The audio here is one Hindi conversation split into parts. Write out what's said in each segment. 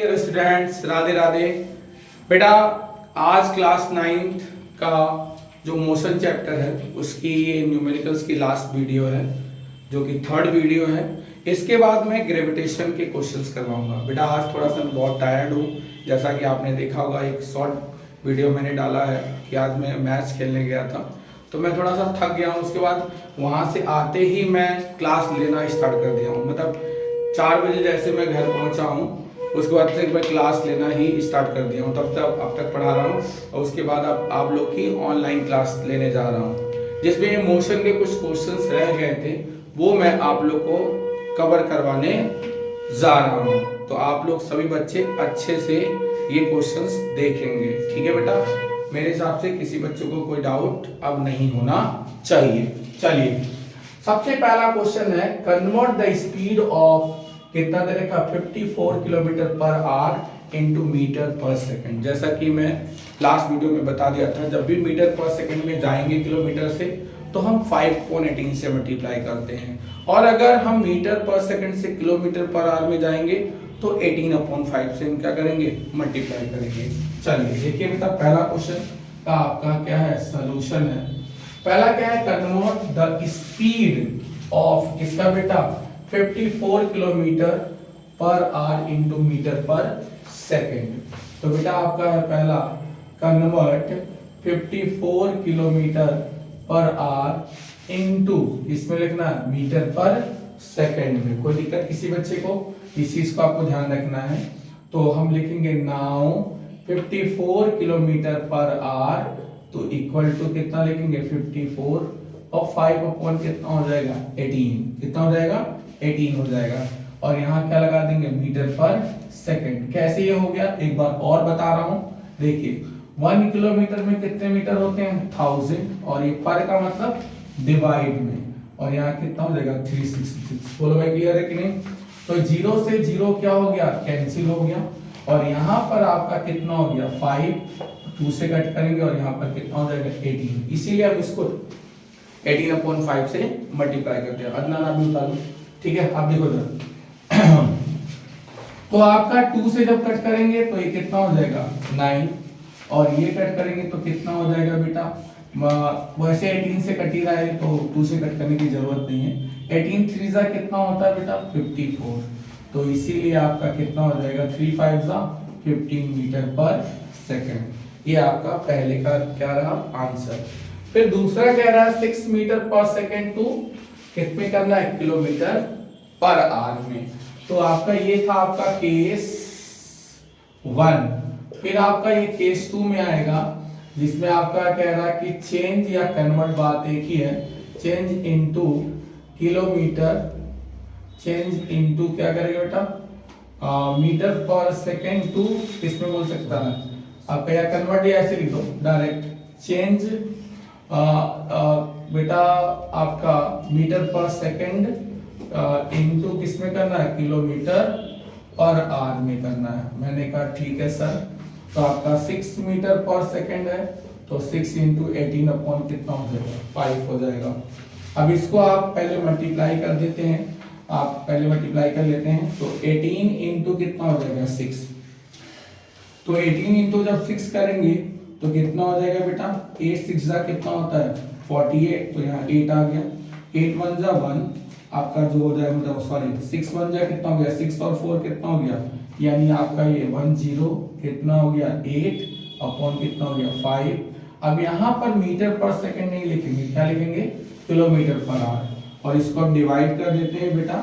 Dear students, Radhe Radhe. बेटा आज क्लास 9th का जो मोशन चैप्टर है उसकी ये न्यूमेरिकल्स की लास्ट वीडियो है, जो कि थर्ड वीडियो है। इसके बाद मैं ग्रेविटेशन के क्वेश्चंस करवाऊंगा। बेटा आज थोड़ा सा मैं बहुत टायर्ड हूँ, जैसा कि आपने देखा होगा एक शॉर्ट वीडियो मैंने डाला है कि आज मैं मैच खेलने गया था, तो मैं थोड़ा सा थक गया हूँ। उसके बाद वहाँ से आते ही मैं क्लास लेना स्टार्ट कर दिया हूँ, मतलब 4 बजे जैसे मैं घर पहुँचा हूँ उसके बाद से मैं क्लास लेना ही स्टार्ट कर दिया हूँ। तब तक अब तक पढ़ा रहा हूँ और उसके बाद अब आप लोग की ऑनलाइन क्लास लेने जा रहा हूँ, जिसमें मोशन के कुछ क्वेश्चंस रह गए थे वो मैं आप लोग को कवर करवाने जा रहा हूँ। तो आप लोग सभी बच्चे अच्छे से ये क्वेश्चंस देखेंगे, ठीक है बेटा। मेरे हिसाब से किसी बच्चों को कोई डाउट अब नहीं होना चाहिए। चलिए सबसे पहला क्वेश्चन है, कन्वर्ट द स्पीड ऑफ कितना दे रखा 54 kilometre per hour into metre per second. जैसा कि मैं लास्ट वीडियो में बता दिया था, जब भी मीटर पर सेकंड में जाएंगे किलोमीटर से तो हम 5/18 से मल्टीप्लाई करते हैं, और अगर हम मीटर पर सेकंड से किलोमीटर पर आवर में जाएंगे तो 18/5 से हम क्या करेंगे, मल्टीप्लाई करेंगे। चलिए देखिए बेटा, पहला क्वेश्चन का आपका क्या है, सोल्यूशन है। पहला क्या है, कन्वर्ट द स्पीड ऑफ किसका बेटा 54 kilometre per hour into metre per second. तो बेटा आपका है पहला, convert 54 kilometre per hour into इसमें लिखना है मीटर पर सेकेंड में। कोई दिक्कत किसी बच्चे को, इस चीज को आपको ध्यान रखना है। तो हम लिखेंगे नाउ 54 किलोमीटर पर आवर तो इक्वल टू कितना लिखेंगे 54 और 5 अपॉन कितना हो जाएगा 18, कितना हो जाएगा 18 हो जाएगा, और यहाँ क्या लगा देंगे मीटर पर सेकंड। कैसे ये हो गया एक बार और बता रहा हूँ, देखिए 1 किलोमीटर में कितने मीटर होते हैं 1000, और ये पर का मतलब डिवाइड में, और यहाँ कितना हो जाएगा 366। बोलो भाई क्लियर है कि नहीं। तो 0 से 0 क्या हो गया, कैंसिल हो गया, और यहाँ पर आपका कितना हो गया 5, 2 से कट करेंगे और यहाँ पर कितना हो जाएगा 18। इसीलिए अब इसको 18/5 से मल्टीप्लाई करते हैं। अदनान आप भी उतार लो, ठीक है। आप देखो जरा तो आपका 2 से जब कट करेंगे तो ये कितना हो जाएगा 9, और ये कट करेंगे तो कितना हो जाएगा बेटा, वैसे 18 से कट ही रहा है तो 2 से कट करने की जरूरत नहीं है। 18 3 जा कितना होता है बेटा 54, तो इसीलिए आपका कितना हो जाएगा 3 5 जा 15 मीटर पर सेकंड। ये आपका पहले का क्या रहा आंसर। फिर दूसरा कह रहा है 6 मीटर पर सेकंड टू कितने करना है किलोमीटर पर आवर में। तो आपका ये था आपका केस 1। फिर आपका ये केस 2 में आएगा, जिसमें आपका कह रहा है कि चेंज या कन्वर्ट, बात एक ही है, change into kilometre, change into क्या करेगा बेटा मीटर पर सेकंड टू किसमें बोल सकता है आपका, या कन्वर्ट या ऐसे लिख दो डायरेक्ट, चेंज बेटा आपका मीटर पर सेकंड इनटू किसमें करना है किलोमीटर पर आवर में करना है। मैंने कहा ठीक है सर। तो आपका 6 मीटर पर सेकंड है तो 6 इंटू 18 अपॉन कितना हो जाएगा 5 हो जाएगा। अब इसको आप पहले मल्टीप्लाई कर देते हैं, आप पहले मल्टीप्लाई कर लेते हैं तो 18 इंटू कितना हो जाएगा 6, तो 18 इंटू जब 6 करेंगे तो कितना हो जाएगा बेटा 8 6 जा कितना होता है 48, तो यहाँ 8 आ गया, 8 1 जा 1 आपका जो हो जाएगा, मतलब सॉरी 6 1 जा कितना हो गया 6 और 4 कितना हो गया, यानी आपका ये 10 कितना हो गया 8 अपॉन कितना हो गया 5। अब यहाँ पर मीटर पर सेकंड नहीं लिखेंगे, क्या लिखेंगे किलोमीटर पर आवर, और इसको हम डिवाइड कर देते हैं बेटा।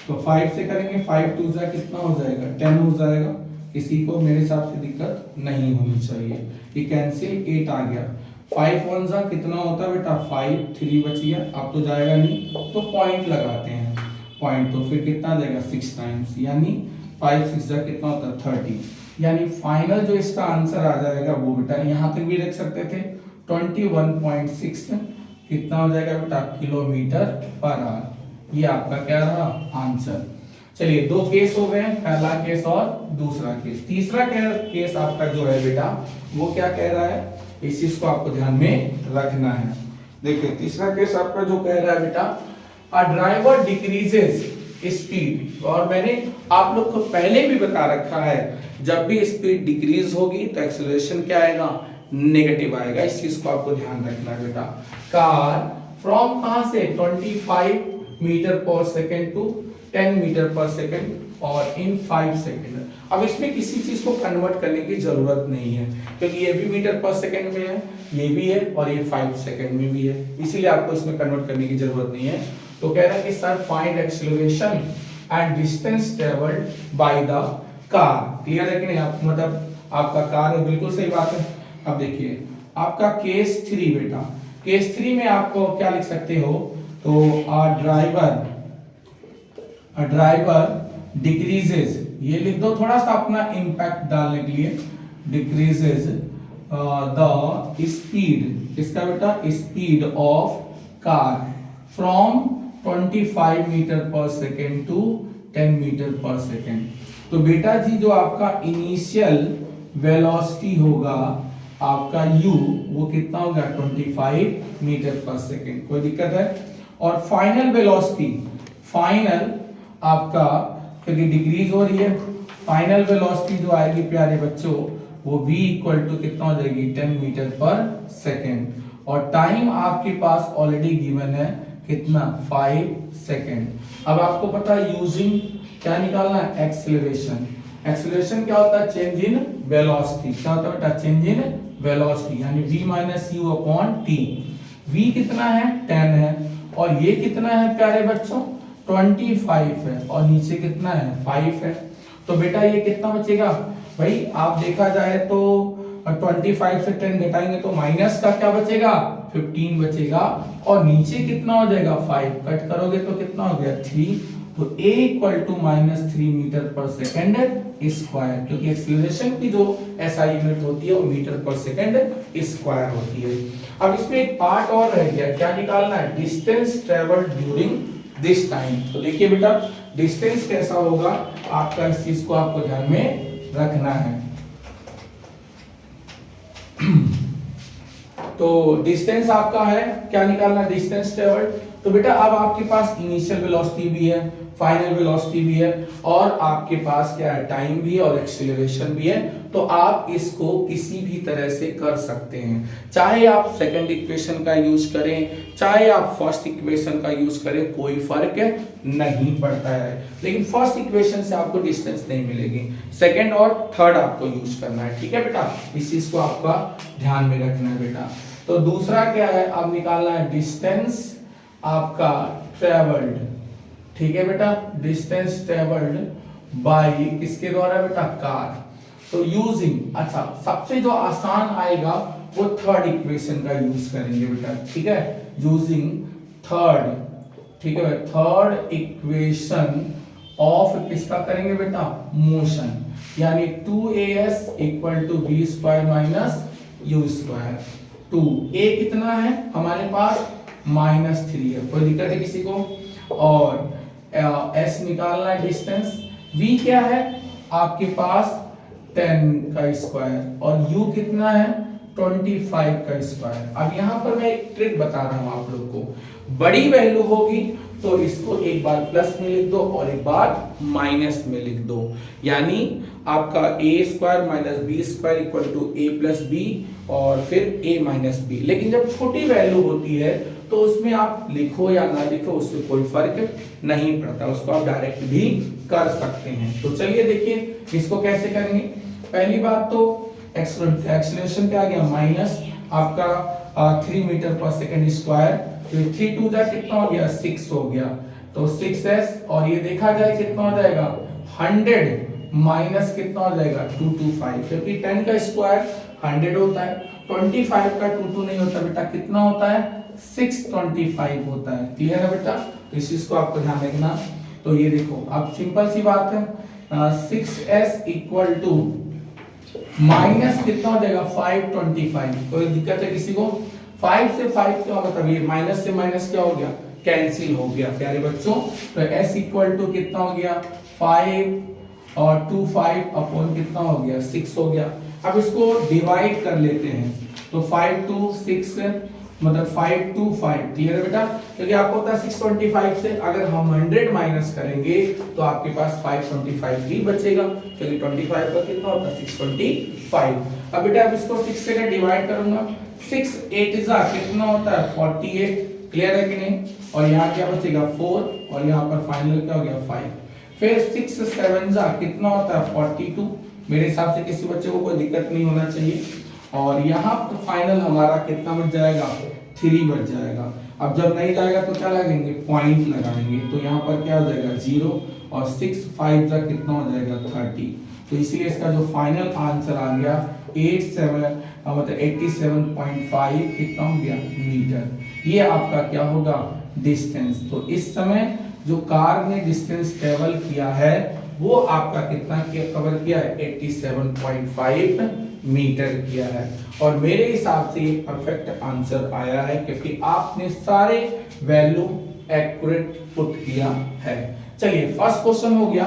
तो 5 से करेंगे 5 2 जा कितना हो जाएगा 10 हो जाएगा। किसी को मेरे हिसाब से दिक्कत नहीं होनी चाहिए, ये कैंसिल 8 आ गया। 5 1 जा कितना होता है बेटा 5, 3 बच गया, अब तो जाएगा नहीं तो पॉइंट लगाते हैं, पॉइंट तो फिर कितना आ जाएगा 6 टाइम्स, यानी 5 6 जा कितना होता है 30। यानी फाइनल जो इसका आंसर आ जाएगा वो बेटा यहाँ तक भी रख सकते थे 21.6 कितना हो जाएगा बेटा किलोमीटर पर आवर। ये आपका क्या रहा आंसर। चलिए 2 केस हो गए, पहला केस और दूसरा केस। तीसरा केस आपका जो है बेटा वो क्या कह रहा है, इस चीज को आपको ध्यान में रखना है। देखिए तीसरा केस आपका जो कह रहा है बेटा, अ ड्राइवर डिक्रीजेस स्पीड, और मैंने आप लोग को पहले भी बता रखा है जब भी स्पीड डिक्रीज होगी तो एक्सेलरेशन क्या आएगा, नेगेटिव आएगा। इस चीज को आपको ध्यान रखना है बेटा। कार फ्रॉम कहां से 25 metre per second to 10 metre per second और इन 5 सेकेंड। अब इसमें किसी चीज को कन्वर्ट करने की जरूरत नहीं है क्योंकि ये भी मीटर पर सेकेंड में है, ये भी है और ये 5 सेकेंड में भी है, इसीलिए आपको इसमें कन्वर्ट करने की जरूरत नहीं है। तो कह रहा है कि sir find acceleration and distance travelled by the car. Clear है कि नहीं? आप मतलब आपका कार है, बिल्कुल सही बात है। अब देखिए आपका केस 3 बेटा, केस 3 में आपको क्या लिख सकते हो, तो ड्राइवर डिक्रीजेस, ये लिख दो थोड़ा सा अपना इंपैक्ट डालने के लिए, डिक्रीजेस द स्पीड, इसका बेटा speed of car from 25 metre per second to 10 metre per second. तो बेटा जी जो आपका इनिशियल वेलोसिटी होगा आपका u, वो कितना होगा 25 मीटर पर सेकेंड, कोई दिक्कत है? और फाइनल वेलोसिटी, फाइनल आपका क्योंकि डिक्रीज हो रही है, फाइनल वेलोसिटी जो आएगी प्यारे बच्चों वो v इक्वल टू कितना हो जाएगी 10 मीटर पर सेकेंड, और टाइम आपके पास ऑलरेडी गिवन है कितना 5 सेकेंड। अब आपको पता है यूजिंग क्या निकालना है, एक्सेलरेशन। एक्सेलरेशन क्या होता है, चेंज इन वेलोसिटी। क्या होता है बेटा, चेंज इन वेलोसिटी, यानी v minus you upon T. v कितना है 10 है और ये कितना है प्यारे बच्चों 25 है और नीचे कितना है 5 है। तो बेटा ये कितना बचेगा भाई, आप देखा जाए तो 25 से 10 घटाएंगे तो माइनस का क्या बचेगा 15 बचेगा, और नीचे कितना हो जाएगा 5, कट करोगे तो कितना हो गया 3। तो a equal to -3 metre per second square, क्योंकि एक्सीलरेशन की जो SI यूनिट होती है वो मीटर पर सेकेंड स्क्वायर होती है। अब इसमें एक पार्ट और रह गया, क्या निकालना है, distance travelled during this time. तो देखिए बेटा डिस्टेंस कैसा होगा आपका, इस चीज को आपको ध्यान में रखना है। तो डिस्टेंस आपका है, क्या निकालना है, डिस्टेंस ट्रेवल्ड। तो बेटा अब आपके पास इनिशियल वेलोसिटी भी है, फाइनल वेलोसिटी भी है, और आपके पास क्या है, टाइम भी है और एक्सीलरेशन भी है। तो आप इसको किसी भी तरह से कर सकते हैं, चाहे आप सेकंड इक्वेशन का यूज करें, चाहे आप फर्स्ट इक्वेशन का यूज करें, कोई फर्क नहीं पड़ता है। लेकिन फर्स्ट इक्वेशन से आपको डिस्टेंस नहीं मिलेगी, सेकंड और थर्ड आपको यूज करना है, ठीक है बेटा। इस चीज को आपका ध्यान में रखना है बेटा। तो दूसरा क्या है, अब निकालना है डिस्टेंस आपका ट्रेवल्ड, ठीक है बेटा, डिस्टेंस ट्रेवल्ड बाय किसके द्वारा बेटा, कार। तो यूजिंग, अच्छा सबसे जो आसान आएगा वो थर्ड इक्वेशन का यूज करेंगे बेटा, ठीक है, यूजिंग थर्ड, ठीक है, थर्ड इक्वेशन ऑफ किसका करेंगे बेटा, मोशन, यानी 2as equal to v square minus u square. 2a कितना है हमारे पास -3 है, कोई दिक्कत है किसी को? और s निकालना है डिस्टेंस, v क्या है आपके पास 10 का स्क्वायर और u कितना है 25 का स्क्वायर। अब यहाँ पर मैं एक ट्रिक बता रहा हूँ आप लोग को, बड़ी वैल्यू होगी तो इसको एक बार प्लस में लिख दो और एक बार माइनस में लिख दो, यानी आपका a square minus B square equal to a plus B और फिर a माइनस बी। लेकिन जब छोटी वैल्यू होती है तो उसमें आप लिखो या ना लिखो उससे कोई फर्क नहीं पड़ता, उसको आप डायरेक्ट भी कर सकते हैं। तो चलिए देखिए इसको कैसे करेंगे। पहली बात तो एक्सेलरेशन क्या आ गया, माइनस आपका 3 मीटर पर सेकेंड स्क्वायर, तो 3 2 जा कितना हो गया 6 हो गया, तो 6s, और ये देखा जाए कितना हो जाएगा 100 माइनस कितना हो जाएगा 225, क्योंकि 10 का स्क्वायर 100 होता है, 25 का 2 नहीं होता बेटा, कितना होता है 625 होता है। क्लियर है बेटा, तो इस चीज को आपको ध्यान रखना। तो ये देखो अब सिंपल सी बात है, 6s इक्वल टू माइनस कितना हो जाएगा 525, कोई दिक्कत है किसी को? 5 से 5 क्या होगा, तब ये माइनस से माइनस क्या हो गया, कैंसिल हो गया प्यारे बच्चों। तो s इक्वल टू कितना हो गया 5 और 25 अपॉन कितना हो गया 6 हो गया। अब इसको डिवाइड कर लेते हैं, तो 5 2 6 मतलब 5 to 5। क्लियर है बेटा? क्योंकि आपको पता है 625 से अगर हम 100 माइनस करेंगे तो आपके पास 525 ही बचेगा, क्योंकि 25 का कितना होता है 625। अब बेटा अब इसको 6 से डिवाइड करूंगा, 6 8 जा कितना होता है 48। क्लियर है कि नहीं? और यहाँ क्या बचेगा 4 और यहाँ पर फाइनल क्या हो गया 5। फिर 6 7 जा कितना होता है 42। मेरे हिसाब से किसी बच्चे को कोई दिक्कत नहीं होना चाहिए। और यहाँ पर फाइनल हमारा कितना बच जाएगा 3 बच जाएगा। अब जब नहीं जाएगा तो क्या लगाएंगे पॉइंट लगाएंगे, तो यहाँ पर क्या हो जाएगा 0 और 6 5 जा कितना हो जाएगा 30। तो इसीलिए इसका जो फाइनल आंसर आ गया 87.5 कितना हो गया मीटर। ये आपका क्या होगा डिस्टेंस। तो इस समय जो कार ने डिस्टेंस ट्रेवल किया है वो आपका कितना कवर किया है 87.5 मीटर किया है। और मेरे हिसाब से ये परफेक्ट आंसर आया है क्योंकि आपने सारे वैल्यू एक्यूरेट पुट किया है। चलिए फर्स्ट क्वेश्चन हो गया।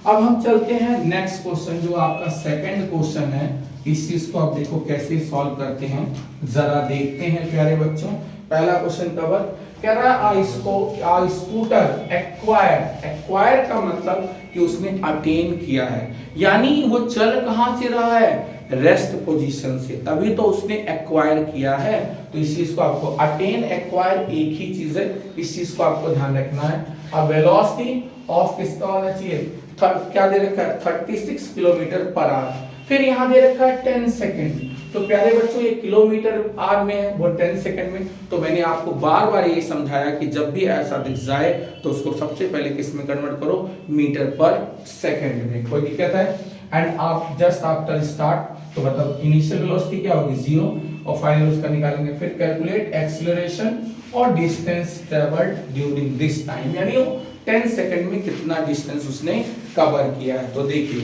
अब हम चलते हैं नेक्स्ट क्वेश्चन जो आपका सेकंड क्वेश्चन है। इस चीज को आप देखो कैसे सॉल्व करते हैं, जरा देखते हैं प्यारे बच्चों। पहला क्वेश्चन कवर कह रहा है स्कूटर एक्वायर का मतलब कि उसने अटेन किया है, यानी वो चल कहां से रहा है रेस्ट पोजीशन से, तभी तो उसने एक्वायर किया है। तो इस चीज को आपको अटेन एक्वायर एक ही चीज है, इस चीज को आपको ध्यान रखना है। अब वेलोसिटी ऑफ किसका होना चाहिए क्या दे रखा है 36 किलोमीटर पर आवर। फिर यहाँ दे रखा है 10 सेकेंड। तो प्यारे बच्चों ये किलोमीटर आवर में है, वो 10 सेकंड में। तो मैंने आपको बार बार ये समझाया कि जब भी ऐसा दिख जाए तो उसको सबसे पहले किस में कन्वर्ट करो मीटर पर सेकंड में। कोई दिक्कत है? एंड आप जस्ट आफ्टर स्टार्ट तो मतलब इनिशियल वेलोसिटी क्या होगी 0 और फाइनल उसका निकालेंगे। फिर कैलकुलेट एक्सीलरेशन और distance travelled during this time, यानी वो 10 सेकंड में कितना डिस्टेंस उसने कवर किया है। तो देखिए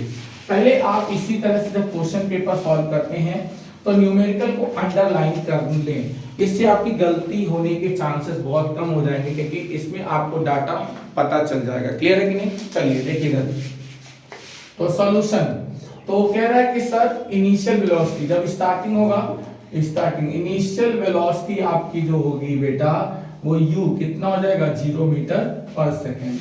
पहले आप इसी तरह से जब क्वेश्चन पेपर सॉल्व करते हैं तो न्यूमेरिकल को अंडरलाइन कर लें, इससे आपकी गलती होने के चांसेस बहुत कम हो जाएंगे क्योंकि इसमें आपको डाटा पता चल जाएगा। क्लियर है कि नहीं? चलिए देखिएगा तो सॉल्यूशन। तो कह रहा है कि सर इनिशियल वेलोसिटी जब स्टार्टिंग होगा इनिशियल वेलोसिटी आपकी जो होगी बेटा वो u कितना हो जाएगा 0 मीटर पर सेकेंड।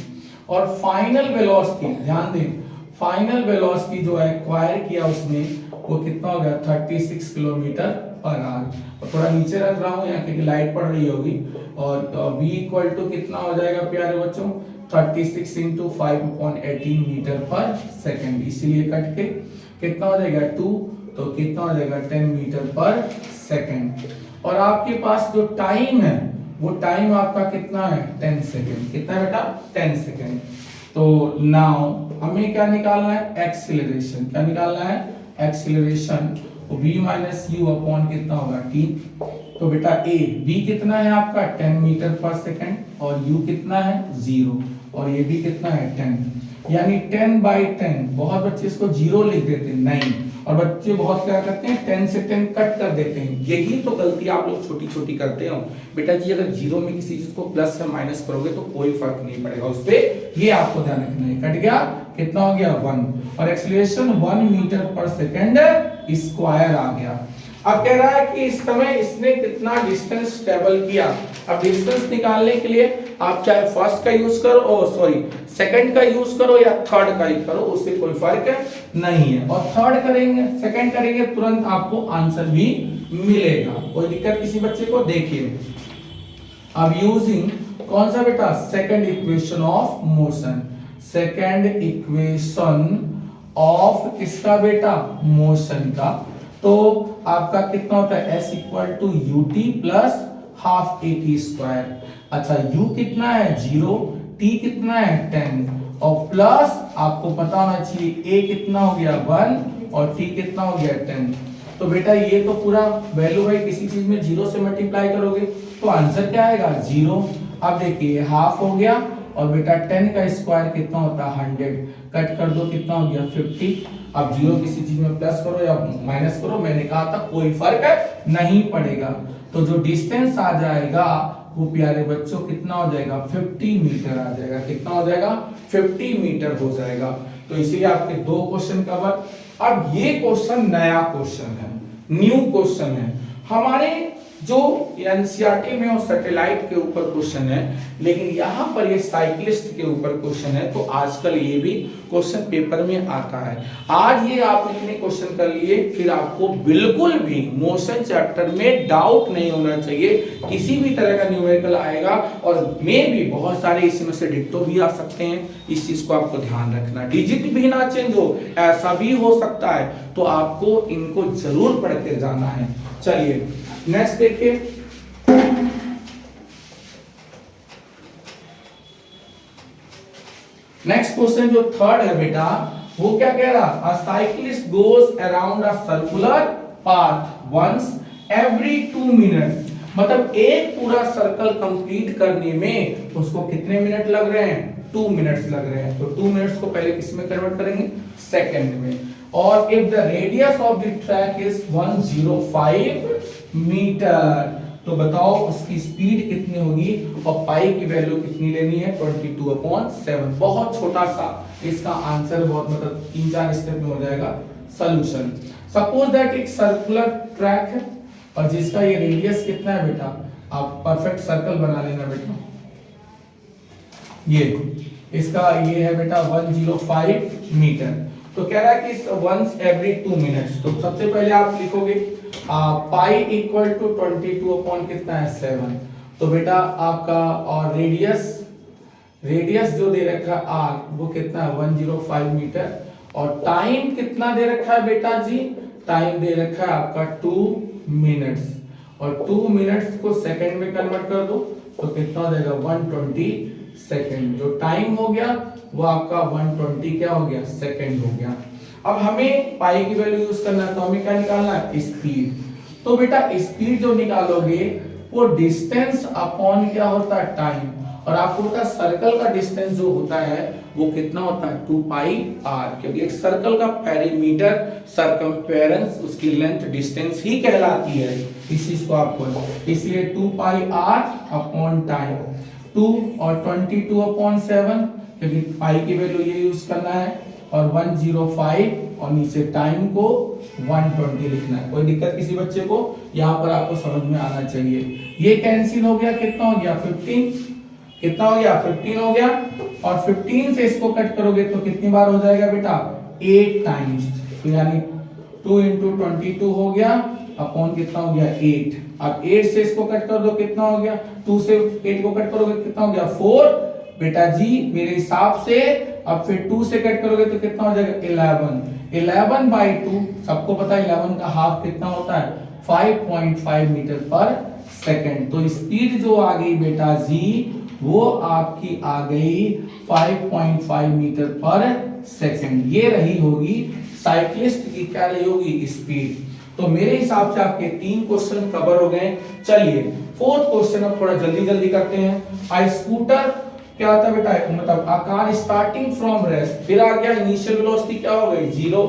और फाइनल वेलोसिटी ध्यान दें, फाइनल वेलोसिटी जो एक्वायर किया उसने वो कितना हो गया 36 किलोमीटर पर आवर। और थोड़ा नीचे रख रहा हूँ यहाँ क्योंकि लाइट पड़ रही होगी। और v इक्वल टू कितना हो जाएगा प्यारे बच्चों 36 इंटू 5/18 मीटर पर सेकेंड, इसीलिए कट के कितना हो जाएगा 2, तो कितना हो जाएगा 10 मीटर पर सेकेंड। और आपके पास जो टाइम है वो टाइम आपका कितना है 10 सेकेंड। कितना है बेटा 10 सेकेंड। तो नाउ हमें क्या निकालना है एक्सीलरेशन। क्या निकालना है acceleration. v minus you upon कितना होगा t। तो बेटा a v कितना है आपका 10 मीटर पर सेकेंड और u कितना है 0 और ये भी कितना है 10, यानी 10/10। बहुत बच्चे इसको 0 लिख देते हैं, नहीं, और बच्चे बहुत क्या करते हैं 10 से 10 कट कर देते हैं। यही तो गलती आप लोग छोटी छोटी करते हो बेटा जी। अगर 0 में किसी चीज को प्लस या माइनस करोगे तो कोई फर्क नहीं पड़ेगा उस पे, ये आपको ध्यान रखना है। कट गया कितना हो गया 1 और acceleration 1 metre per second square आ गया। अब कह रहा है कि इस समय इसने कितना डिस्टेंस ट्रेवल किया। अब डिस्टेंस निकालने के लिए आप चाहे फर्स्ट का यूज करो सेकंड का यूज करो या थर्ड का ही करो, उससे कोई फर्क नहीं है। और थर्ड करेंगे सेकंड करेंगे तुरंत आपको आंसर भी मिलेगा, कोई दिक्कत किसी बच्चे को। देखिए अब यूजिंग कौन सा बेटा second equation of motion, second equation of किसका बेटा मोशन का। तो आपका कितना होता है s equal to ut plus half at square. अच्छा u कितना है 0, t कितना है 10 और प्लस आपको पता होना चाहिए a कितना हो गया 1 और t कितना हो गया 10। तो बेटा ये तो पूरा वैल्यू भाई किसी चीज में 0 से मल्टीप्लाई करोगे तो आंसर क्या आएगा 0। अब देखिए हाफ हो गया और बेटा 10 का स्क्वायर कितना होता है 100, कट कर दो कितना हो गया 50। अब 0 किसी चीज में प्लस करो या माइनस करो, मैंने कहा था कोई फर्क नहीं पड़ेगा। तो जो डिस्टेंस आ जाएगा वो प्यारे बच्चों कितना हो जाएगा 50 मीटर आ जाएगा। कितना हो जाएगा 50 मीटर हो जाएगा। तो इसीलिए आपके 2 क्वेश्चन कवर। अब ये क्वेश्चन नया क्वेश्चन है, न्यू क्वेश्चन है। हमारे जो एनसीईआरटी में और सैटेलाइट के ऊपर क्वेश्चन है, लेकिन यहाँ पर ये साइक्लिस्ट के ऊपर क्वेश्चन है, तो आजकल ये भी क्वेश्चन पेपर में आता है। आज ये आप इतने क्वेश्चन कर लिए, फिर आपको बिल्कुल भी मोशन चैप्टर में डाउट नहीं होना चाहिए। किसी भी तरह का न्यूमेरिकल आएगा और में भी बहुत सारे इसमें से डिक्टो भी आ सकते हैं, इस चीज को आपको ध्यान रखना। डिजिट भी ना चेंज हो, ऐसा भी हो सकता है, तो आपको इनको जरूर पढ़ के जाना है। चलिए नेक्स्ट देखिए, नेक्स्ट क्वेश्चन जो थर्ड है बेटा, वो क्या कह रहा, a cyclist goes around a circular path once every 2 minutes, मतलब एक पूरा सर्कल कंप्लीट करने में उसको कितने मिनट लग रहे हैं, 2 मिनट्स लग रहे हैं। तो 2 मिनट्स को पहले किस में कन्वर्ट करेंगे, सेकंड में। और if the radius of the track is 105 metre, तो बताओ उसकी स्पीड कितनी होगी और पाई की वैल्यू कितनी लेनी है, 22/7। बहुत छोटा सा इसका आंसर, बहुत मतलब 3-4 स्टेप में हो जाएगा सॉल्यूशन। सपोज दैट एक सर्कुलर ट्रैक है और जिसका ये रेडियस कितना है बेटा, आप परफेक्ट सर्कल बना लेना बेटा, ये इसका ये है बेटा 105 मीटर। तो कह रहा है कि वंस एवरी 2 मिनट्स, तो सबसे पहले आप लिखोगे पाई इक्वल टू 22 अपॉन कितना है 7। तो बेटा आपका, और रेडियस जो दे रखा है आर, वो कितना है 105 मीटर, और टाइम कितना दे रखा है बेटा जी, टाइम दे रखा है आपका 2 मिनट्स, और 2 मिनट्स को सेकंड में कन्वर्ट कर दो तो कितना हो जाएगा 120 सेकंड। जो टाइम हो गया वो आपका 120 क्या हो गया, सेकंड हो गया। अब हमें पाई की वैल्यू यूज करना है, तो हमें क्या निकालना है, स्पीड। तो बेटा स्पीड जो निकालोगे वो डिस्टेंस अपॉन क्या होता है, टाइम, और आपको पता है सर्कल का डिस्टेंस जो होता है वो कितना होता है, 2 पाई आर, क्योंकि एक सर्कल का पेरीमीटर सर्कमफेरेंस उसकी लेंथ डिस्टेंस ही कहलाती है, इस चीज को आपको, इसलिए 2 पाई आर अपॉन टाइम 2 और 22/7, क्योंकि पाई की वैल्यू ये यूज करना है, और 105 और नीचे टाइम को 120 लिखना है। कोई दिक्कत किसी बच्चे को, यहाँ पर आपको समझ में आना चाहिए। ये कैंसिल हो गया, कितना हो गया 15, कितना हो गया 15 हो गया, और 15 से इसको कट करोगे तो कितनी बार हो जाएगा बेटा, 8 टाइम्स, तो यानी 2 × 22 हो गया अपॉन कितना हो गया 8। अब 8 से इसको कट कर दो, कितना हो गया, 2 से 8 को कट करोगे कितना हो गया 4 बेटा जी मेरे हिसाब से। अब फिर 2 से कट करोगे तो कितना हो जाएगा 11/2, सबको पता है 11 का हाफ कितना होता है 5.5 मीटर पर सेकंड। तो स्पीड जो आ गई बेटा जी वो आपकी आ गई 5.5 मीटर पर सेकंड। ये रही होगी साइक्लिस्ट की, क्या रही होगी, स्पीड। तो मेरे हिसाब से आपके 3 क्वेश्चन कवर हो गए। चलिए 4th क्वेश्चन अब थोड़ा जल्दी जल्दी करते हैं। आई स्कूटर क्या होता है बेटा, मतलब आकार स्टार्टिंग फ्रॉम रेस्ट, फिर आ गया इनिशियल वेलोसिटी क्या हो गई 0,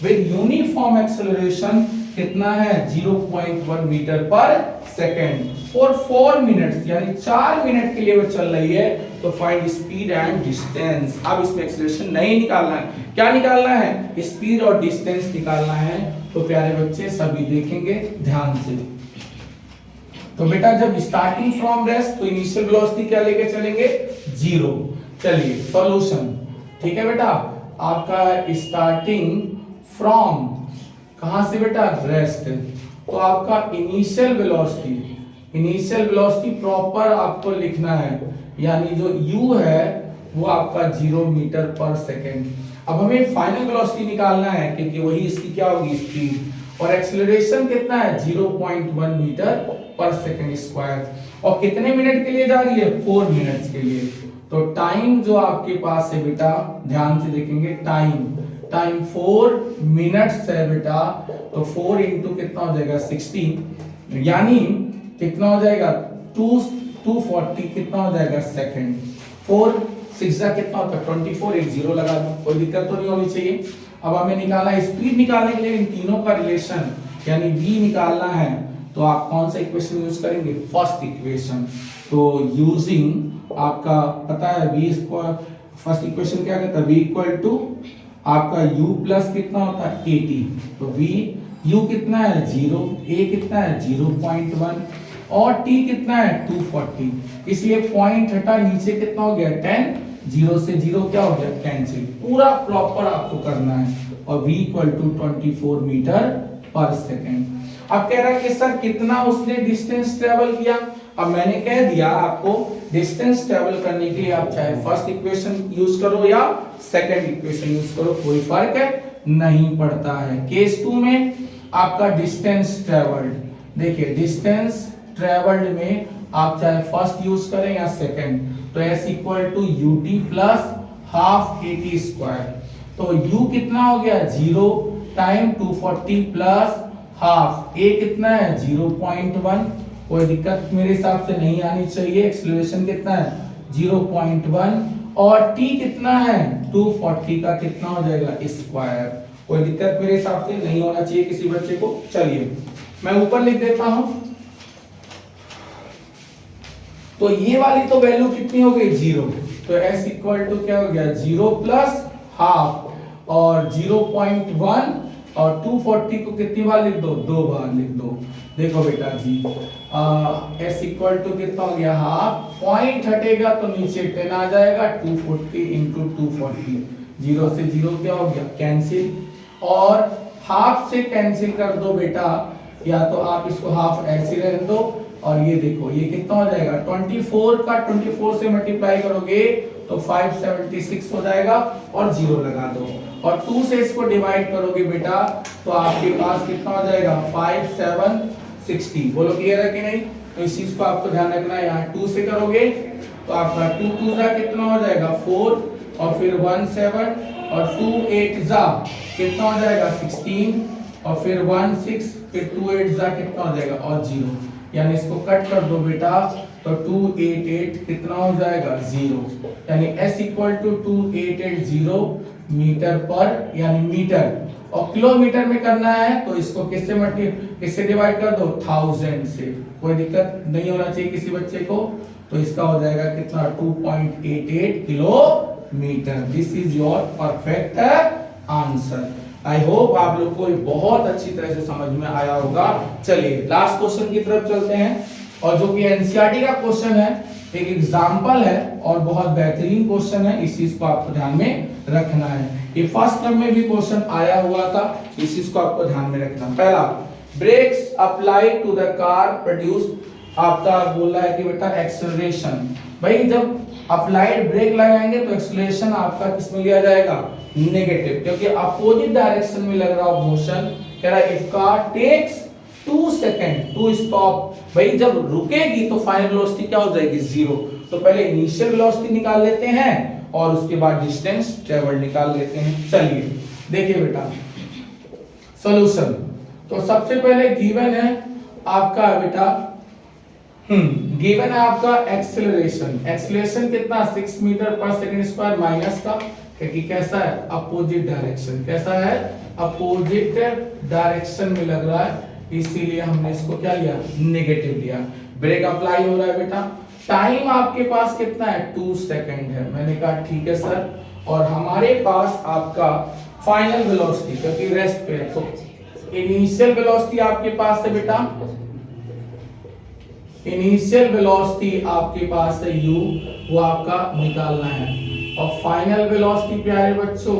विद यूनिफॉर्म एक्सेलरेशन कितना है 0.1 metre per second for 4 minutes, यानी 4 मिनट के लिए वो चल रही है। तो फाइंड स्पीड एंड डिस्टेंस। अब इसमें एक्सेलरेशन नहीं निकालना है, क्या निकालना है, स्पीड और डिस्टेंस निकालना है। तो प्यारे बच्चे सभी देखेंगे ध्यान से। तो बेटा जब स्टार्टिंग फ्रॉम रेस्ट तो इनिशियल वेलोसिटी क्या लेके चलेंगे 0। चलिए सॉल्यूशन, ठीक है बेटा, आपका स्टार्टिंग फ्रॉम कहां से बेटा, रेस्ट, तो आपका इनिशियल वेलोसिटी प्रॉपर आपको लिखना है, यानी जो u है वो आपका 0 मीटर पर सेकेंड। अब हमें फाइनल वेलोसिटी निकालना है, क्योंकि वही इसकी क्या होगी स्पीड, और एक्सेलरेशन कितना है 0.1 मीटर पर सेकंड स्क्वायर, और कितने मिनट के लिए जा रही है 4 मिनट्स के लिए। तो टाइम जो आपके पास है बेटा, ध्यान से देखेंगे, टाइम 4 मिनट्स है बेटा, तो 4 इंटू कितना हो जाएगा 60, यानी कितना हो जाएगा 240 कितना हो जाएगा सेकंड। 4 6 कितना होता है 24, एक 0 लगा दो, कोई दिक्कत तो नहीं होनी चाहिए। अब हमें निकालना स्पीड निकालने के लिए इन तीनों का रिलेशन यानी v निकालना है, तो आप कौन सा इक्वेशन यूज करेंगे, फर्स्ट इक्वेशन। तो यूजिंग आपका पता है v स्क्वायर, फर्स्ट इक्वेशन क्या कहता है v इक्वल टू आपका u प्लस कितना होता है 80, तो v u कितना है 0, a कितना है 0.1 और t कितना है 240, इसलिए पॉइंट हटा, नीचे कितना हो गया 10, 0 से 0 क्या हो गया कैंसिल। पूरा प्रॉपर आपको करना है और v equal to 24 metre per second. अब कह रहा है कि सर कितना उसने डिस्टेंस ट्रेवल किया। अब मैंने कह दिया आपको डिस्टेंस ट्रेवल करने के लिए आप चाहे फर्स्ट इक्वेशन यूज करो या सेकंड इक्वेशन यूज करो, कोई फर्क नहीं पड़ता है। केस 2 में आपका डिस्टेंस ट्रेवल्ड, देखिए डिस्टेंस ट्रेवल्ड में आप चाहे फर्स्ट यूज करें या सेकंड, तो s equal to ut plus half at square. तो u कितना हो गया 0 टाइम 240 प्लस हाफ, a कितना है 0.1, कोई दिक्कत मेरे हिसाब से नहीं आनी चाहिए। एक्सेलरेशन कितना है 0.1 और t कितना है 240 का कितना हो जाएगा स्क्वायर, कोई दिक्कत मेरे हिसाब से नहीं होना चाहिए किसी बच्चे को। चलिए मैं ऊपर लिख देता हूं, तो ये वाली तो वैल्यू कितनी हो गई 0, तो s इक्वल टू क्या हो गया 0 प्लस हाफ और 0.1 और 240 को कितनी बार लिख दो 2 बार लिख दो। देखो बेटा जी s इक्वल टू कितना हो गया हाफ, पॉइंट हटेगा तो नीचे 10 आ जाएगा, 240 इंटू 240, 0 से 0 क्या हो गया कैंसिल, और हाफ से कैंसिल कर दो बेटा, या तो आप इसको हाफ ऐसे रहने दो, और ये देखो ये कितना हो जाएगा 24 का 24 से मल्टीप्लाई करोगे तो 576 हो जाएगा और 0 लगा दो, और 2 से इसको डिवाइड करोगे बेटा तो आपके पास कितना हो जाएगा 5760। बोलो क्लियर है कि नहीं। तो इस चीज को आपको ध्यान रखना है, यहाँ 2 से करोगे तो आपका 2 2 जा कितना हो जाएगा 4 और फिर 1 7 और 2 8 जा कितना हो जाएगा 16 और फिर 1 6 फिर 2 8 जा कितना हो जाएगा और 0, यानी इसको कट कर दो बेटा तो 288 कितना हो जाएगा 0, यानी s इक्वल टू 2880 मीटर पर, यानी मीटर, और किलोमीटर में करना है तो इसको किससे डिवाइड कर दो 1000 से, कोई दिक्कत नहीं होना चाहिए किसी बच्चे को। तो इसका हो जाएगा कितना 2.88 kilometre. This is your perfect answer. I hope आप लोग को बहुत अच्छी तरह से समझ में आया होगा। चलिए लास्ट क्वेश्चन की तरफ चलते हैं, और जो कि एनसीईआरटी का क्वेश्चन है, एक एग्जांपल है और बहुत बेहतरीन क्वेश्चन है, इस चीज को आपको ध्यान में रखना है। ये फर्स्ट टर्म में भी क्वेश्चन आया हुआ था, इस चीज को आपको ध्यान में रखना। पहला, brakes applied to the car produce, आपका बोल रहा है कि बेटा एक्सेलरेशन। भाई जब अप्लाइड ब्रेक लगाएंगे तो एक्सेलरेशन आपका किसमें लिया जाएगा नेगेटिव, क्योंकि अपोजिट डायरेक्शन में लग रहा मोशन। कह रहा है if car takes 2 second to stop, भाई जब रुकेगी तो फाइनल वेलोसिटी क्या हो जाएगी 0। तो पहले इनिशियल वेलोसिटी निकाल लेते हैं और उसके बाद डिस्टेंस ट्रेवल निकाल लेते हैं। चलिए देखिए बेटा सॉल्यूशन। तो सबसे पहले गिवन है आपका बेटा गिवन है आपका एक्सेलरेशन। एक्सेलरेशन कितना 6 metre per second square minus का, क्योंकि कैसा है अपोजिट डायरेक्शन, कैसा है अपोजिट डायरेक्शन में लग रहा है, इसीलिए हमने इसको क्या लिया नेगेटिव लिया। ब्रेक अप्लाई हो रहा है बेटा, टाइम आपके पास कितना है 2 सेकंड है। मैंने कहा ठीक है सर, और हमारे पास आपका फाइनल वेलोसिटी क्योंकि रेस्ट पे है, तो इनिशियल वेलोसिटी आपके पास है बेटा, इनिशियल वेलोसिटी आपके पास है u, वो आपका निकालना है, और फाइनल वेलोसिटी प्यारे बच्चों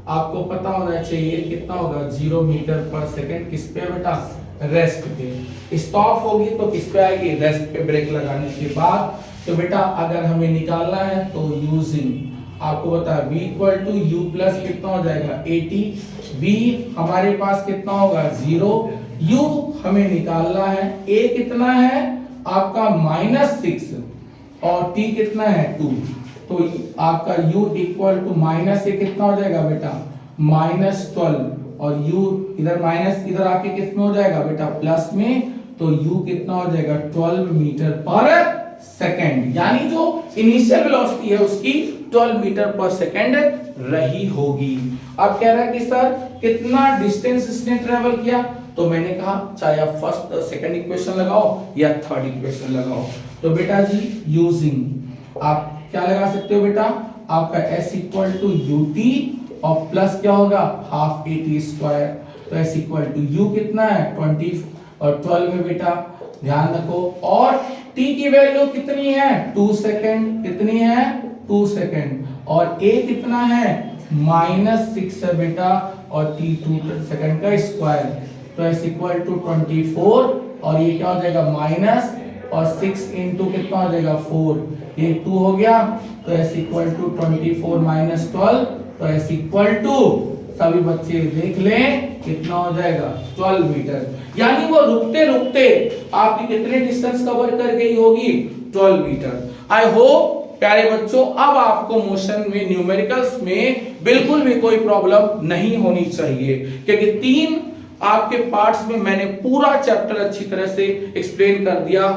आपको पता होना चाहिए कितना होगा 0 मीटर पर सेकंड। किस पे बेटा रेस्ट पे। स्टॉप होगी तो किस पे आएगी रेस्ट पे ब्रेक लगाने के बाद। तो बेटा अगर हमें निकालना है तो यूजिंग आपको बता v equal to u plus कितना हो जाएगा 80, v हमारे पास कितना होगा 0, u हमें निकालना है, a कितना है आपका -6 और t कितना है 2, तो आपका u इक्वल टू -a कितना हो जाएगा बेटा -12, और u इधर माइनस इधर आके किस में हो जाएगा बेटा प्लस में, तो u कितना हो जाएगा 12 मीटर पर सेकंड, यानी जो इनिशियल वेलोसिटी है उसकी 12 मीटर पर सेकंड रही होगी। अब कह रहा है कि सर कितना डिस्टेंस इसने ट्रेवल किया, तो मैंने कहा चाहे आप फर्स्ट सेकंड इक्वेशन लगाओ या थर्ड इक्वेशन लगाओ। तो बेटा जी यूजिंग आप क्या लगा सकते हो बेटा, आपका s इक्वल टू ut और प्लस क्या होगा हाफ at स्क्वायर। तो s इक्वल टू u कितना है 20 और 12 में बेटा ध्यान रखो। और t की वैल्यू कितनी है 2 सेकेंड, कितनी है 2 सेकेंड, और a कितना है -6 है बेटा, और t 2 सेकेंड का स्क्वायर, तो s इक्वल टू 24, और ये क्या हो जाएगा माइनस, और 6 इंटू कितना हो जाएगा 4, ये 2 हो गया, तो s इक्वल टू 24 माइनस 12, तो s इक्वल टू सभी बच्चे देख लें कितना हो जाएगा 12 मीटर। यानी वो रुकते रुकते आपकी कितने डिस्टेंस कवर कर गई होगी 12 मीटर। आई होप प्यारे बच्चों अब आपको मोशन में न्यूमेरिकल्स में बिल्कुल भी कोई प्रॉब्लम नहीं होनी चाहिए, क्योंकि 3 आपके पार्ट्स में मैंने पूरा चैप्टर अच्छी तरह से एक्सप्लेन कर दिया।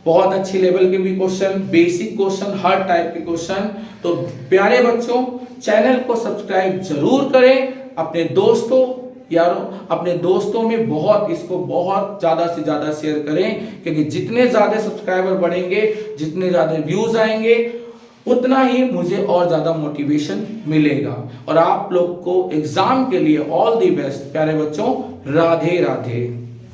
बहुत अच्छी लेवल के भी क्वेश्चन, बेसिक क्वेश्चन, हर टाइप के क्वेश्चन। तो प्यारे बच्चों चैनल को सब्सक्राइब जरूर करें, अपने दोस्तों अपने दोस्तों में इसको बहुत ज्यादा से ज्यादा शेयर करें, क्योंकि जितने ज्यादा सब्सक्राइबर बढ़ेंगे, जितने ज्यादा व्यूज आएंगे, उतना ही मुझे और ज्यादा मोटिवेशन मिलेगा। और आप लोग को एग्जाम के लिए ऑल द बेस्ट प्यारे बच्चों। राधे राधे।